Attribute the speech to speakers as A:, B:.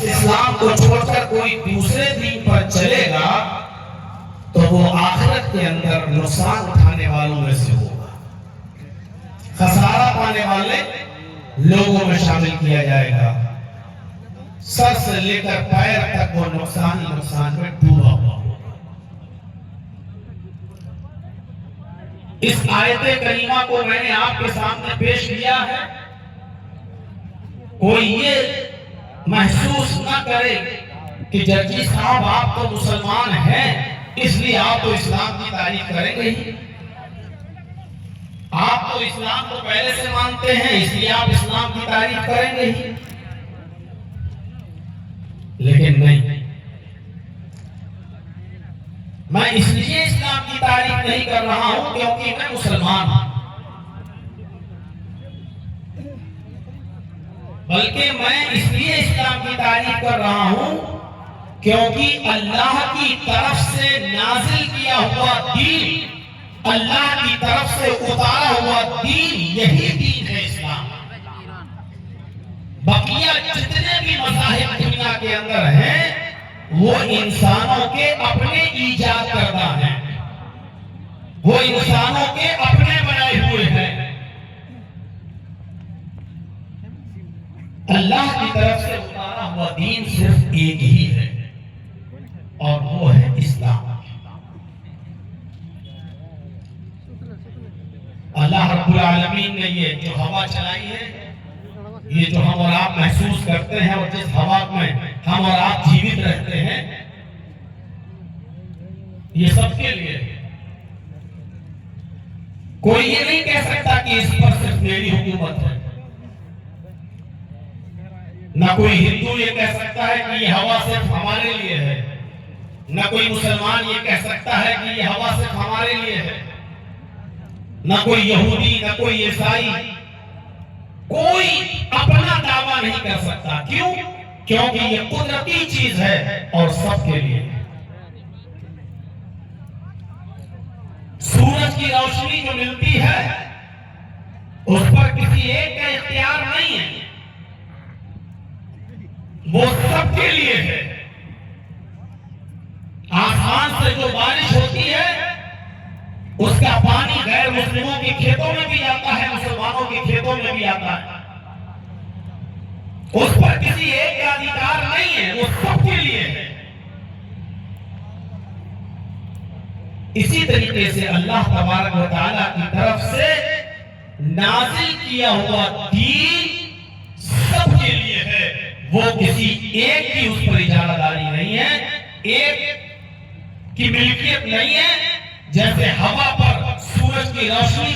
A: इस्लाम को छोड़कर कोई दूसरे दीन पर चलेगा तो वो आखिरत के अंदर नुकसान उठाने वालों में से होगा, खसारा पाने वाले लोगों में शामिल किया जाएगा। सर से लेकर पैर तक वो नुकसान ही नुकसान में डूबा हुआ होगा। इस आयत करीमा को मैंने आपके सामने पेश किया है, कोई ये महसूस ना करे कि जर्जी साहब आप तो मुसलमान हैं इसलिए आप तो इस्लाम की तारीफ करेंगे ही, आप तो इस्लाम को पहले से मानते हैं इसलिए आप इस्लाम की तारीफ करेंगे ही। लेकिन नहीं, मैं इसलिए इस्लाम की तारीफ नहीं कर रहा हूं क्योंकि मैं मुसलमान हूं, बल्कि मैं इसलिए इस्लाम की तारीफ कर रहा हूं क्योंकि अल्लाह की तरफ से नाजिल किया हुआ दीन, अल्लाह की तरफ से उतारा हुआ दीन, यही दीन है इस्लाम। बकिया जितने भी मज़ाहिब दुनिया के अंदर हैं वो इंसानों के अपने ईजाद करदा हैं, वो इंसानों के अपने बनाए हुए हैं। अल्लाह की तरफ से उतारा हुआ दीन सिर्फ एक ही है और वो है इस्लाम। अल्लाह रब्बुल आलमीन ने ये जो हवा चलाई है, ये जो हम और आप महसूस करते हैं और जिस हवा में हम और आप जीवित रहते हैं, ये सबके लिए है। कोई ये नहीं कह सकता कि इस पर सिर्फ मेरी हुकूमत है, ना कोई हिंदू ये कह सकता है कि ये हवा सिर्फ हमारे लिए है, ना कोई मुसलमान ये कह सकता है कि ये हवा सिर्फ हमारे लिए है, ना कोई यहूदी, ना कोई ईसाई, कोई अपना दावा नहीं कर सकता। क्यों? क्योंकि ये कुदरती चीज है और सबके लिए। सूरज की रोशनी जो मिलती है उस पर किसी एक का इख्तियार नहीं है, वो सबके लिए है। आसमान से जो बारिश होती है उसका पानी गैर मुस्लिमों के खेतों में भी आता है, मुसलमानों के खेतों में भी आता है, उस पर किसी एक का अधिकार नहीं है, वो सबके लिए है। इसी तरीके से अल्लाह तबारक व तआला की तरफ से नाजिल किया हुआ दीन सबके लिए है, वो किसी एक की उस पर इजारादारी नहीं है, एक की मिल्कियत नहीं है। जैसे हवा पर सूरज की रोशनी